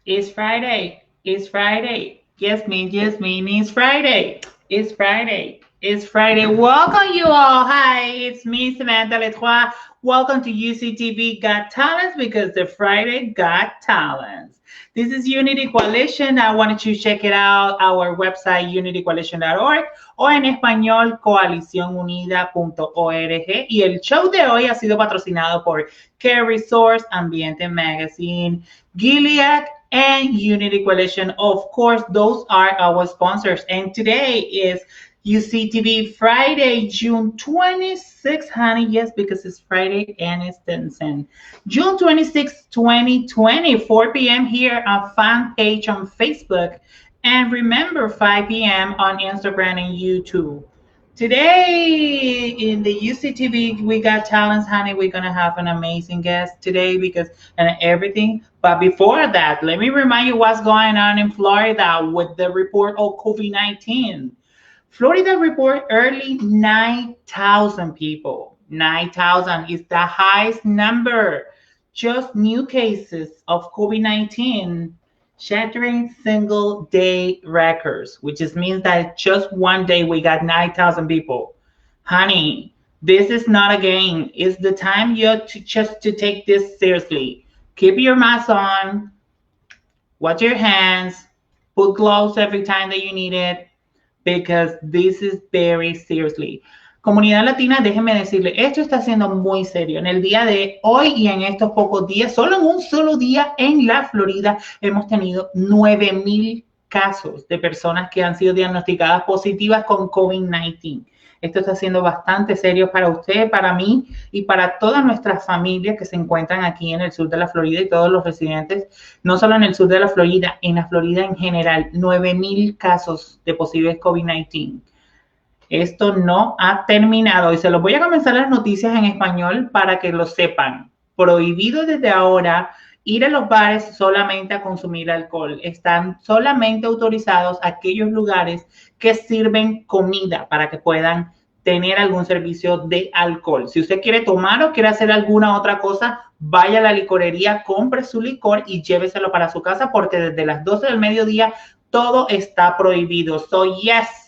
It's Friday. It's Friday. Yes, mean it's Friday. It's Friday. It's Friday. Welcome you all. Hi, it's me, Samantha Letroy. Welcome to UCTV Got Talents because the Friday got talents. This is Unity Coalition. I wanted you to check it out, our website, unitycoalition.org o en español, coaliciónunida.org. Y el show de hoy ha sido patrocinado por Care Resource, Ambiente Magazine, Gilead, and Unity Coalition. Of course, those are our sponsors. And today is UCTV Friday, June 26th, honey. Yes, because it's Friday and it's Denson. June 26th, 2020, 4 p.m. here on fan page on Facebook. And remember, 5 p.m. on Instagram and YouTube. Today in the UCTV, we got talents, honey. We're gonna have an amazing guest today because and everything. But before that, let me remind you what's going on in Florida with the report of COVID-19. Florida report early 9,000 people. 9,000 is the highest number. Just new cases of COVID-19 shattering single day records, which just means that just one day we got 9,000 people. Honey, this is not a game. It's the time you to just to take this seriously. Keep your mask on, wash your hands, put gloves every time that you need it, because this is very seriously. Comunidad latina, déjenme decirle, esto está siendo muy serio. En el día de hoy y en estos pocos días, solo en un solo día en la Florida, hemos tenido 9,000 casos de personas que han sido diagnosticadas positivas con COVID-19. Esto está siendo bastante serio para usted, para mí y para todas nuestras familias que se encuentran aquí en el sur de la Florida y todos los residentes, no solo en el sur de la Florida, en la Florida en general, 9,000 casos de posibles COVID-19. Esto no ha terminado y se los voy a comenzar las noticias en español para que lo sepan. Prohibido desde ahora ir a los bares solamente a consumir alcohol. Están solamente autorizados aquellos lugares que sirven comida para que puedan tener algún servicio de alcohol. Si usted quiere tomar o quiere hacer alguna otra cosa, vaya a la licorería, compre su licor y lléveselo para su casa porque desde las 12 del mediodía todo está prohibido. So yes,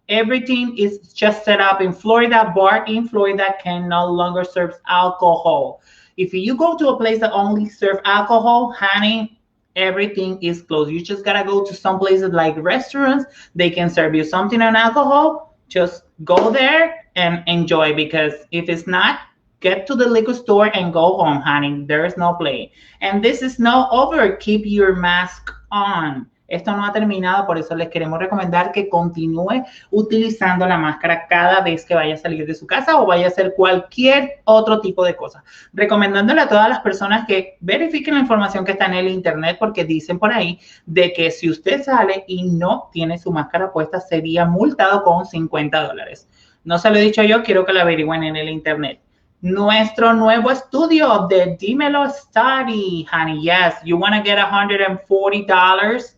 everything is just set up in Florida. Bar in Florida can no longer serve alcohol. If you go to a place that only serve alcohol, honey, everything is closed. You just gotta go to some places like restaurants. They can serve you something on alcohol. Just go there and enjoy, because if it's not, get to the liquor store and go home, honey. There is no play. And this is not over. Keep your mask on. Esto no ha terminado, por eso les queremos recomendar que continúe utilizando la máscara cada vez que vaya a salir de su casa o vaya a hacer cualquier otro tipo de cosa. Recomendándole a todas las personas que verifiquen la información que está en el internet, porque dicen por ahí de que si usted sale y no tiene su máscara puesta, sería multado con $50. No se lo he dicho yo, quiero que lo averigüen en el internet. Nuestro nuevo estudio de Dímelo Study, honey. Yes, you want to get $140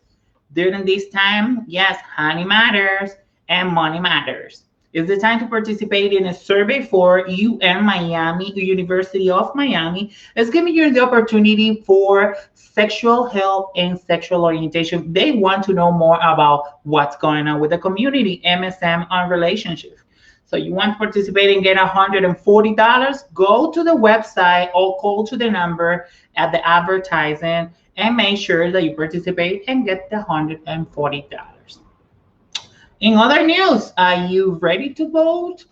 during this time? Yes, honey matters and money matters. It's the time to participate in a survey for UM Miami, University of Miami. It's giving you the opportunity for sexual health and sexual orientation. They want to know more about what's going on with the community, MSM on relationships. So you want to participate and get $140? Go to the website or call to the number at the advertising and make sure that you participate and get the $140. In other news, are you ready to vote?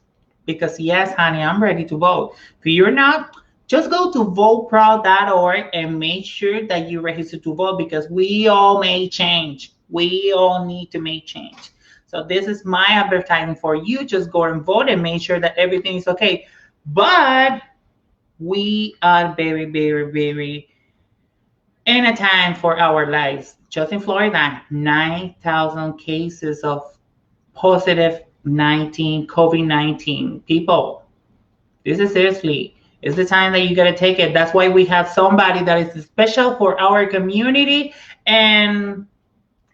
Because yes, honey, I'm ready to vote. If you're not, just go to voteproud.org and make sure that you register to vote, because we all may change. We all need to make change. So this is my advertising for you. Just go and vote and make sure that everything is okay. But we are very, very, very in a time for our lives. Just in Florida, 9,000 cases of positive COVID-19 people. This is seriously. It's the time that you gotta take it. That's why we have somebody that is special for our community. And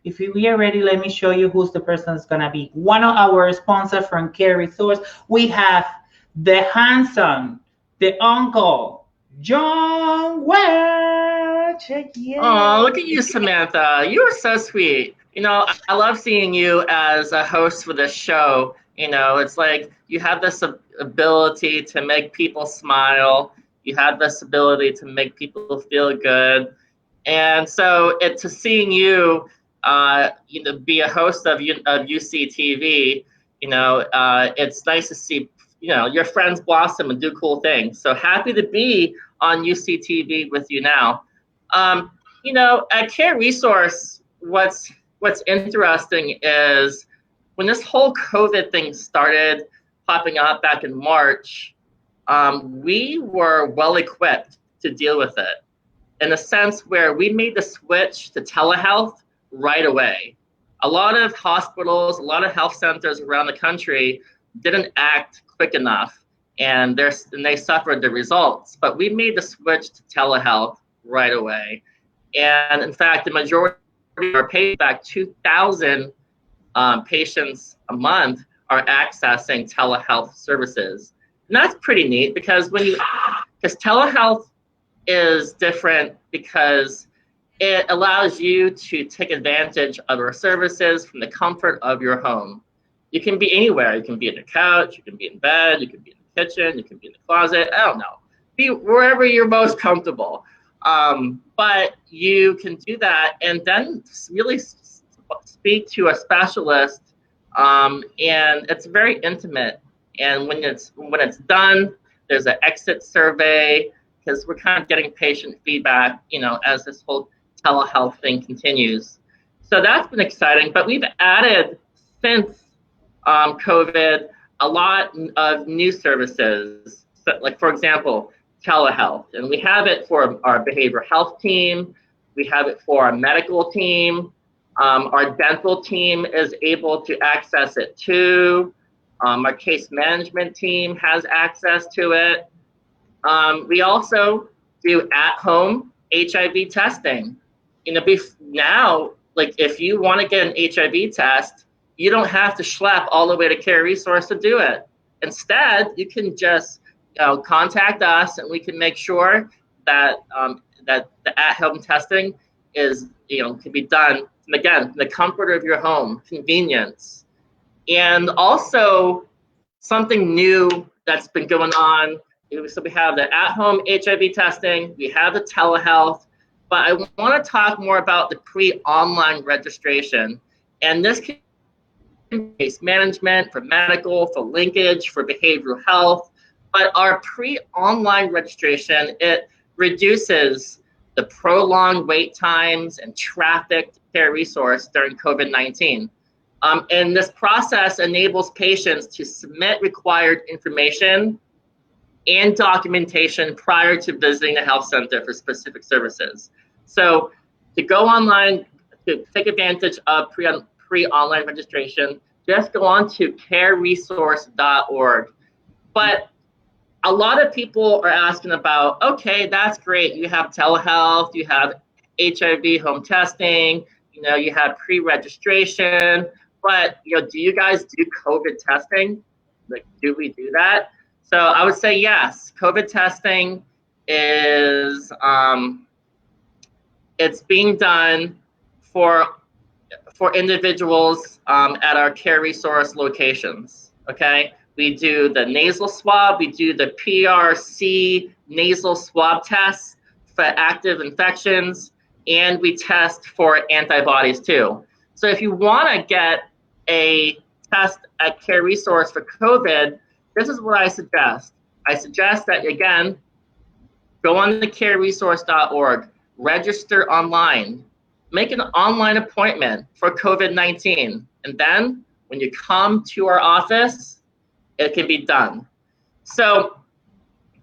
if we are ready, let me show you who's the person that's gonna be. One of our sponsors from Care Resource, we have the handsome, the uncle, JON. Georgia. Oh, look Yay. at you, Samantha. You are so sweet. I love seeing you as a host for this show. It's like you have this ability to make people smile. You have this ability to make people feel good. And so to seeing you, be a host of UCTV, it's nice to see, your friends blossom and do cool things. So happy to be on UCTV with you now. Um, at Care Resource, what's interesting is when this whole COVID thing started popping up back in March, we were well equipped to deal with it in a sense where we made the switch to telehealth right away. A lot of hospitals, a lot of health centers around the country didn't act quick enough, and they suffered the results. But we made the switch to telehealth right away. And in fact, the majority of our patients, back 2,000 patients a month, are accessing telehealth services. And that's pretty neat because because telehealth is different because it allows you to take advantage of our services from the comfort of your home. You can be anywhere. You can be on your couch, you can be in bed, you can be in the kitchen, you can be in the closet. I don't know. Be wherever you're most comfortable. But you can do that and then really speak to a specialist. And it's very intimate. And when it's done, there's an exit survey because we're kind of getting patient feedback, as this whole telehealth thing continues. So that's been exciting. But we've added since COVID a lot of new services, so, like for example, telehealth, and we have it for our behavioral health team. We have it for our medical team. Our dental team is able to access it too. Our case management team has access to it. We also do at-home HIV testing. Now, like if you want to get an HIV test, you don't have to schlep all the way to Care Resource to do it. Instead, you can just contact us, and we can make sure that that the at-home testing can be done. And again, the comfort of your home, convenience, and also something new that's been going on. So we have the at-home HIV testing, we have the telehealth, but I want to talk more about the pre-online registration. And this can be case management, for medical, for linkage, for behavioral health. But our pre-online registration, it reduces the prolonged wait times and traffic to Care Resource during COVID-19. And this process enables patients to submit required information and documentation prior to visiting the health center for specific services. So to go online, to take advantage of pre-online registration, just go on to careresource.org. But a lot of people are asking about, okay, that's great. You have telehealth, you have HIV home testing, you have pre-registration, but do you guys do COVID testing? Like, do we do that? So I would say yes. COVID testing is it's being done for individuals at our Care Resource locations. Okay, we do the nasal swab, we do the PRC nasal swab tests for active infections, and we test for antibodies too. So if you want to get a test at Care Resource for COVID, this is what I suggest. I suggest that, again, go on to careresource.org, register online, make an online appointment for COVID-19, and then when you come to our office, it can be done. So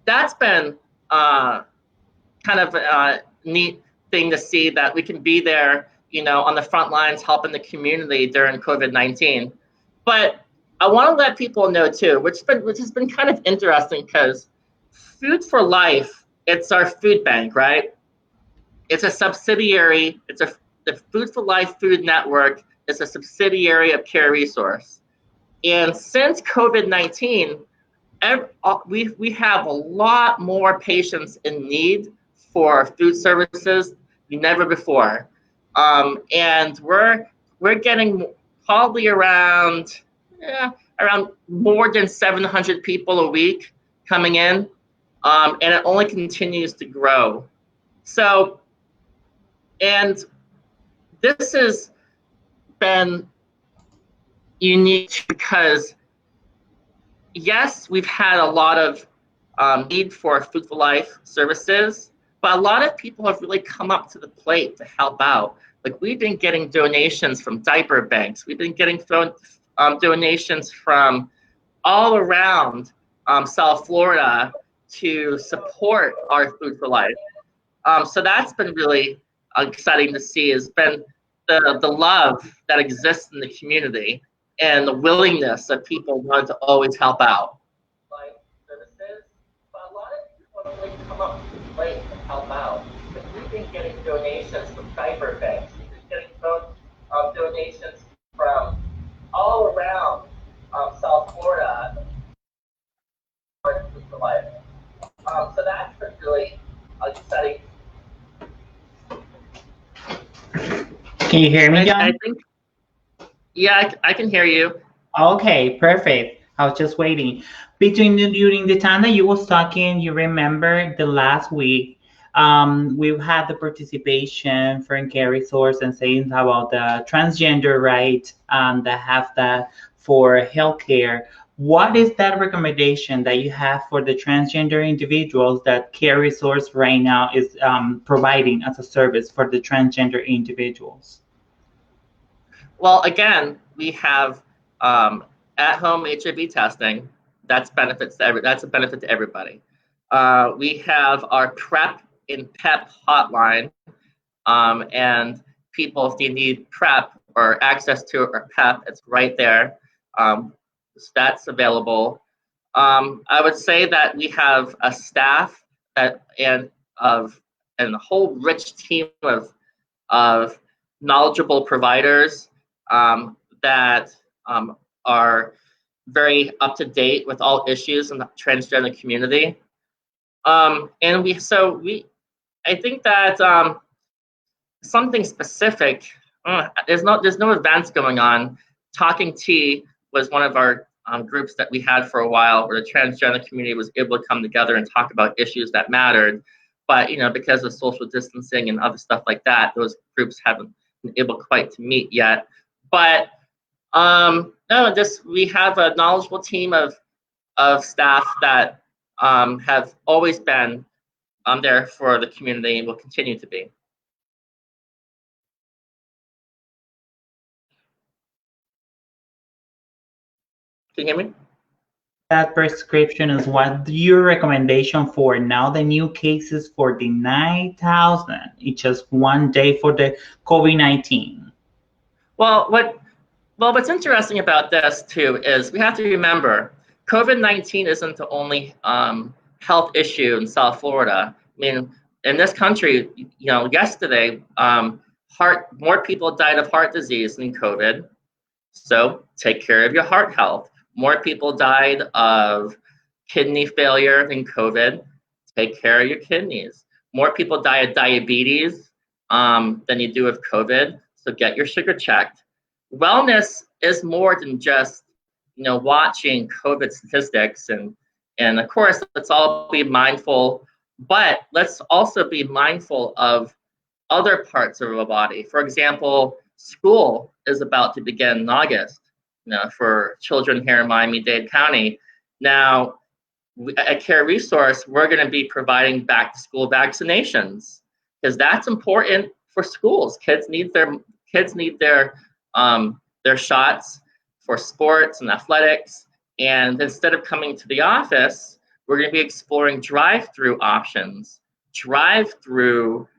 that's been kind of a neat thing to see, that we can be there, on the front lines helping the community during COVID-19. But I want to let people know too, which has been kind of interesting, because Food for Life, it's our food bank, right? It's a subsidiary. The Food for Life Food Network is a subsidiary of Care Resource. And since COVID-19, we have a lot more patients in need for food services never before. And we're getting probably around more than 700 people a week coming in, and it only continues to grow. So, and this has been unique because, yes, we've had a lot of need for Food for Life services, but a lot of people have really come up to the plate to help out. Like, we've been getting donations from diaper banks. We've been getting donations from all around South Florida to support our Food for Life. So that's been really exciting to see. Has been the love that exists in the community and the willingness that people want to always help out. Like services, but a lot of people have really come up to the plate to help out. Like, we've been getting donations from diaper banks. We've been getting donations from all around South Florida for Food for Life. So that's been really exciting. Can you hear me, John? I think, yeah, I can hear you. Okay, perfect. I was just waiting. During the time that you was talking, you remember the last week, we've had the participation from Carrie Source and saying about the transgender right, that have that for healthcare. What is that recommendation that you have for the transgender individuals that Carrie Source right now is providing as a service for the transgender individuals? Well, again, we have at-home HIV testing. That's a benefit to everybody. We have our PrEP and PEP hotline, and people, if they need PrEP or access to or PEP, it's right there. So that's available. I would say that we have a staff and a whole rich team of knowledgeable providers that are very up to date with all issues in the transgender community. And I think that something specific. There's no events going on. Talking Tea was one of our groups that we had for a while, where the transgender community was able to come together and talk about issues that mattered. But because of social distancing and other stuff like that, those groups haven't been able quite to meet yet. But no, we have a knowledgeable team of staff that have always been there for the community and will continue to be. Can you hear me? That prescription is what your recommendation for now the new cases for the 9,000. It's just one day for the COVID-19. Well, what's interesting about this too is we have to remember COVID-19 isn't the only health issue in South Florida. I mean, in this country, yesterday, more people died of heart disease than COVID. So take care of your heart health. More people died of kidney failure than COVID. Take care of your kidneys. More people die of diabetes than you do of COVID. So get your sugar checked. Wellness is more than just watching COVID statistics, and of course let's all be mindful, but let's also be mindful of other parts of our body. For example, school is about to begin in August, for children here in Miami-Dade County. Now, at Care Resource, we're going to be providing back-to-school vaccinations because that's important for schools. Kids need their shots for sports and athletics. And instead of coming to the office, we're going to be exploring drive-through options, drive-through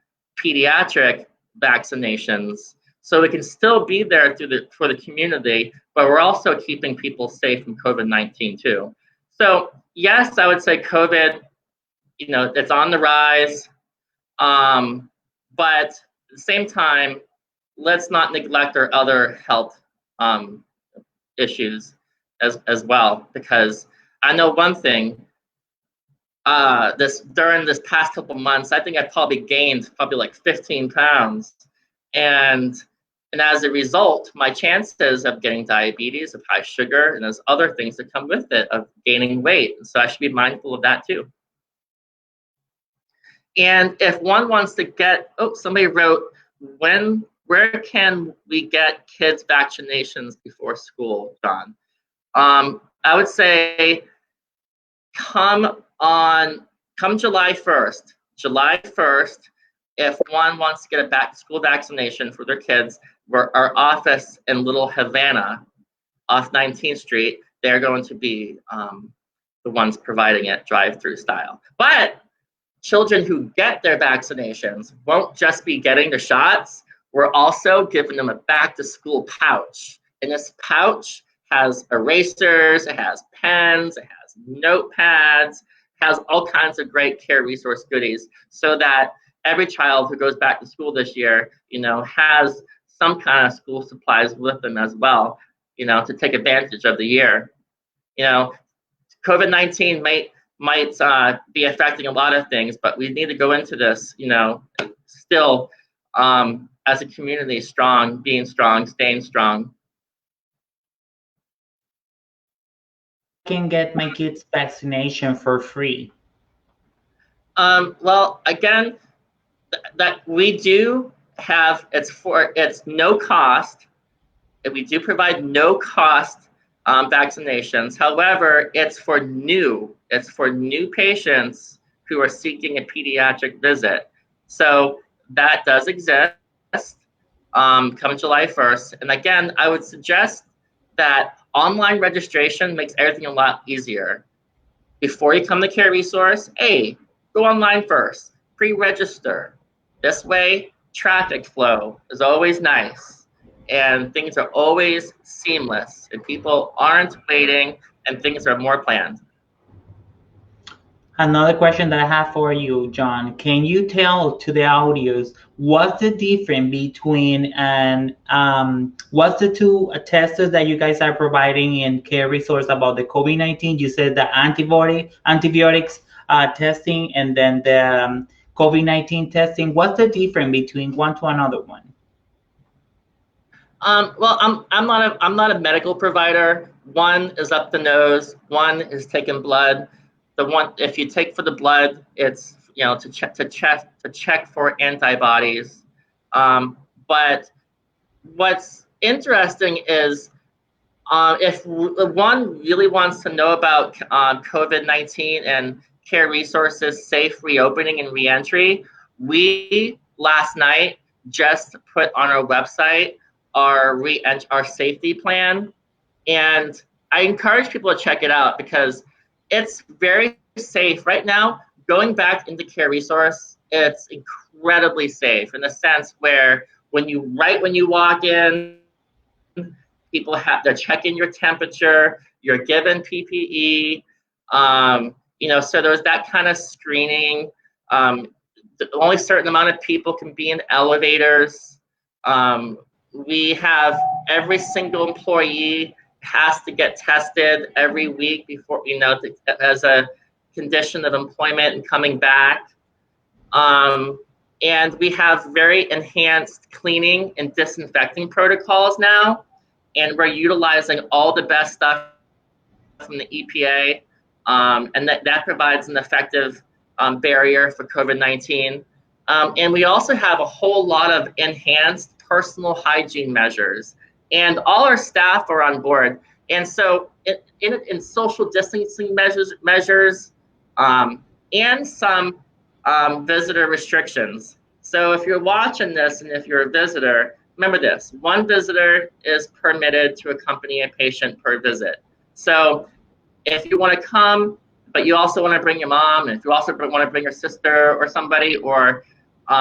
pediatric vaccinations, so we can still be there for the community, but we're also keeping people safe from COVID-19 too. So yes, I would say COVID, it's on the rise, but at the same time, let's not neglect our other health issues as well, because I know one thing, during this past couple months, I think I probably gained like 15 pounds, and as a result, my chances of getting diabetes, of high sugar, and there's other things that come with it of gaining weight. So I should be mindful of that too. And if one wants to get, somebody wrote, where can we get kids vaccinations before school, John? I would say come July 1st. July 1st, if one wants to get a back-to-school vaccination for their kids, our office in Little Havana off 19th Street, they're going to be the ones providing it drive-through style. But children who get their vaccinations won't just be getting the shots. We're also giving them a back-to-school pouch. And this pouch has erasers, it has pens, it has notepads, has all kinds of great care resource goodies, so that every child who goes back to school this year, has some kind of school supplies with them as well, to take advantage of the year. COVID-19 might be affecting a lot of things, but we need to go into this, still as a community, strong, being strong, staying strong. Can get my kids vaccination for free? Well, again, that we do have, it's no cost. We do provide no cost vaccinations. However, it's for new patients who are seeking a pediatric visit. So that does exist come July 1st. And again, I would suggest that online registration makes everything a lot easier. Before you come to Care Resource, go online first, pre-register. This way, traffic flow is always nice, and things are always seamless, and people aren't waiting, and things are more planned. Another question that I have for you, John, can you tell to the audience what's the difference between what's the two tests that you guys are providing in Care Resource about the COVID-19? You said the antibiotics testing and then the COVID-19 testing. What's the difference between one to another one? Well, I'm not a medical provider. One is up the nose. One is taking blood. The one, if you take for the blood, it's to check for antibodies. But what's interesting is if one really wants to know about COVID-19 and Care Resources safe reopening and reentry, we last night just put on our website our safety plan, and I encourage people to check it out because it's very safe right now. Going back into Care Resource, it's incredibly safe in the sense where when you walk in, they're checking your temperature, you're given PPE, so there's that kind of screening. Only a certain amount of people can be in elevators. We have every single employee has to get tested every week before, as a condition of employment and coming back. And we have very enhanced cleaning and disinfecting protocols now. And we're utilizing all the best stuff from the EPA. And that provides an effective barrier for COVID-19. And we also have a whole lot of enhanced personal hygiene measures, and all our staff are on board. And so in social distancing measures and some visitor restrictions. So if you're watching this and if you're a visitor, remember this: one visitor is permitted to accompany a patient per visit. So if you want to come, but you also want to bring your mom, and if you also want to bring your sister or somebody, or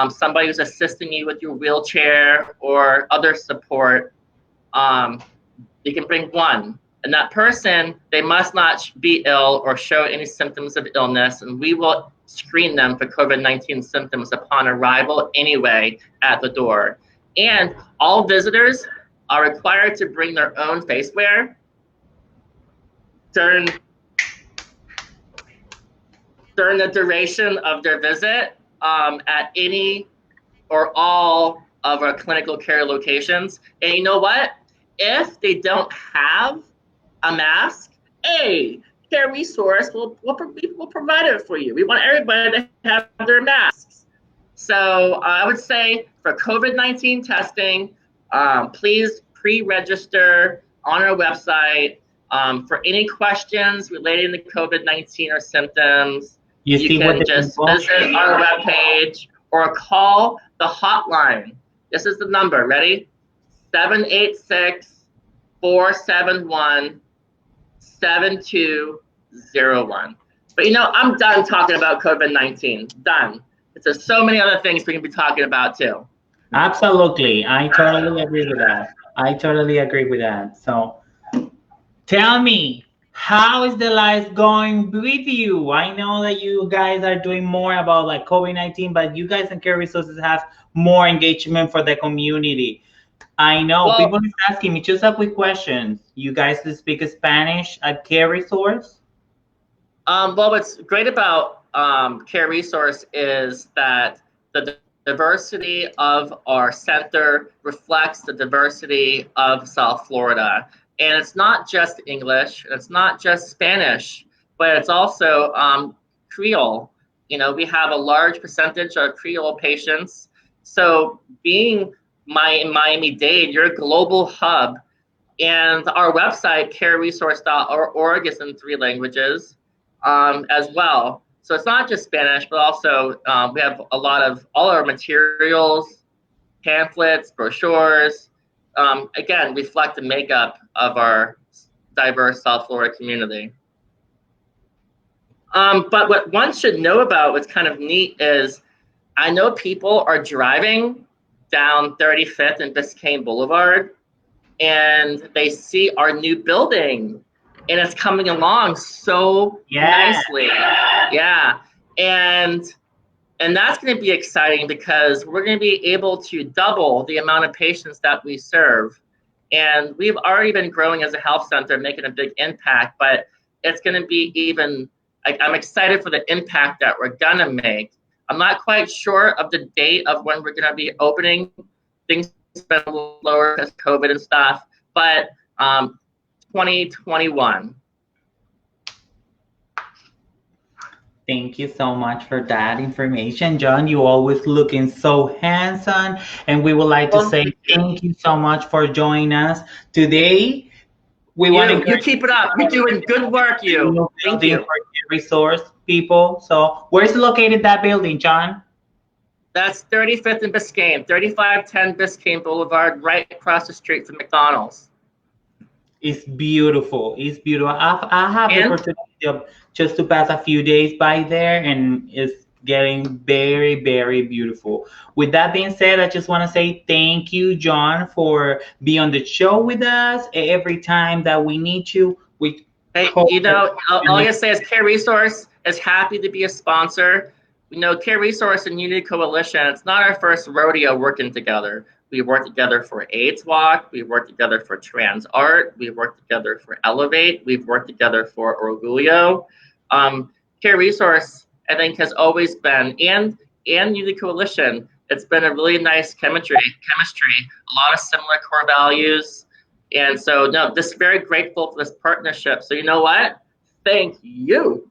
somebody who's assisting you with your wheelchair or other support, you can bring one. And that person, they must not be ill or show any symptoms of illness, and we will screen them for COVID-19 symptoms upon arrival anyway at the door. And all visitors are required to bring their own faceware during during the duration of their visit at any or all of our clinical care locations. And you know what? If they don't have a mask, a care resource will provide it for you. We want everybody to have their masks. So I would say for COVID-19 testing, please pre-register on our website. For any questions relating to COVID-19 or symptoms, You you see what can the just people? visit our webpage or call the hotline. This is the number. Ready? 786-471-7201. But I'm done talking about COVID-19. Done. There's so many other things we can be talking about too. Absolutely. I totally agree with that. I totally agree with that. So tell me, how is the life going with you? I know that you guys are doing more about like COVID-19, but you guys in Care Resources have more engagement for the community. I know Well, people is asking me just a quick question. You guys speak Spanish at Care Resource? well, what's great about Care Resource is that the diversity of our center reflects the diversity of South Florida. And it's not just English, it's not just Spanish, but it's also Creole. We have a large percentage of Creole patients. So being in Miami-Dade, you're a global hub. And our website, careresource.org, is in 3 languages as well. So it's not just Spanish, but also we have all our materials, pamphlets, brochures, again, reflect the makeup of our diverse South Florida community. But what one should know about what's kind of neat is I know people are driving down 35th and Biscayne Boulevard, and they see our new building, and it's coming along so nicely. Yeah. And that's going to be exciting because we're going to be able to double the amount of patients that we serve. And we've already been growing as a health center, making a big impact, but it's going to be even, I'm excited for the impact that we're going to make. I'm not quite sure of the date of when we're going to be opening. Things have been a little lower because COVID and stuff, but 2021. Thank you so much for that information, John. You always looking so handsome, and we would like to say thank you so much for joining us today. We want to you keep it up. You're doing good work. You. Thank you. For resource people. So, where's located that building, John? That's 35th and Biscayne, 3510 Biscayne Boulevard, right across the street from McDonald's. It's beautiful. It's beautiful. I have the opportunity of just to pass a few days by there, and it's getting very, very beautiful. With that being said, I just want to say thank you, John, for being on the show with us. Every time that we need you, all I can say is Care Resource is happy to be a sponsor. Care Resource and Unity Coalition, it's not our first rodeo working together. We worked together for AIDS Walk. We worked together for Trans Art. We worked together for Elevate. We've worked together for Orgullo. Care Resource, I think, has always been, and Unity Coalition, it's been a really nice chemistry, a lot of similar core values. And so, just very grateful for this partnership. So you know what? Thank you.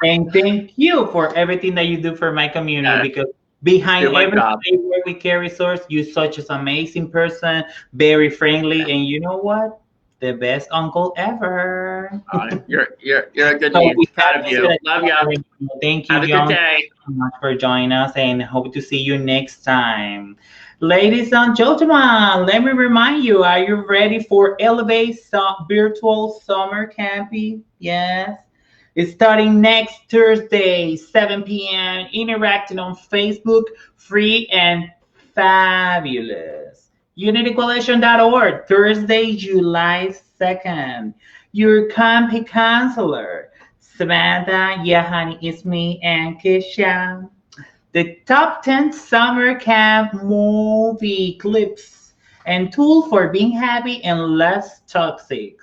And thank you for everything that you do for my community, because behind everything you work with Care Resource, you're such an amazing person, very friendly, and you know what? The best uncle ever. You're a good man. Proud of you. Love you. Thank you, Have John, a good day. so much for joining us, and hope to see you next time. Ladies and gentlemen, let me remind you, are you ready for Elevate Virtual Summer Camping? Yes. It's starting next Thursday, 7 p.m., interacting on Facebook, free and fabulous. UnityCoalition.org, Thursday, July 2nd. Your camping counselor, Samantha, Yahani, Ismi, and Kisha. The top 10 summer camp movie clips and tools for being happy and less toxic.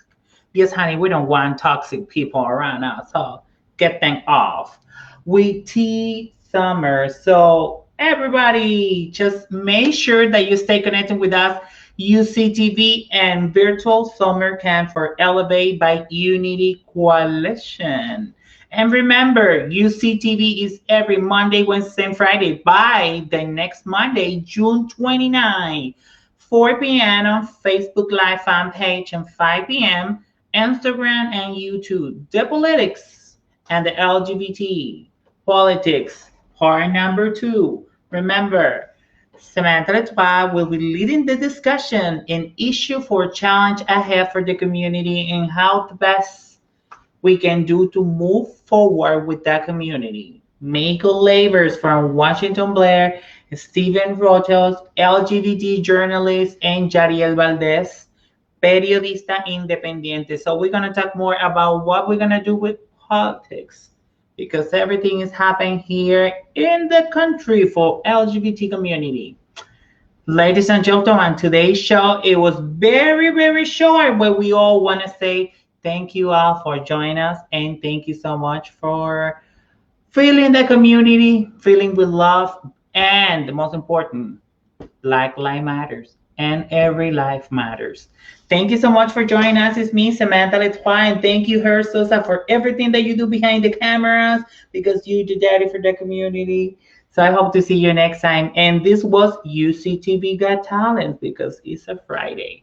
Yes, honey, we don't want toxic people around us. So get them off with T Summer. So everybody, just make sure that you stay connected with us. UCTV and Virtual Summer Camp for Elevate by Unity Coalition. And remember, UCTV is every Monday, Wednesday, and Friday. By the next Monday, June 29, 4 p.m. on Facebook Live fan page and 5 p.m. Instagram and YouTube. The politics and the LGBT politics, part number 2. Remember, Samantha Letois will be leading the discussion in issue for challenge ahead for the community and how the best we can do to move forward with that community. Michael Labers from Washington Blair, Stephen Rotos, LGBT journalist, and Jariel Valdez, periodista independiente. So we're going to talk more about what we're going to do with politics because everything is happening here in the country for LGBT community. Ladies and gentlemen, today's show, it was very, very short, but we all want to say thank you all for joining us and thank you so much for feeling the community, feeling with love, and the most important, Black Lives Matters and every life matters. Thank you so much for joining us. It's me, Samantha Letois, and thank you, her Sosa, for everything that you do behind the cameras because you do daddy for the community. So I hope to see you next time. And this was UCTV Got Talent because it's a Friday.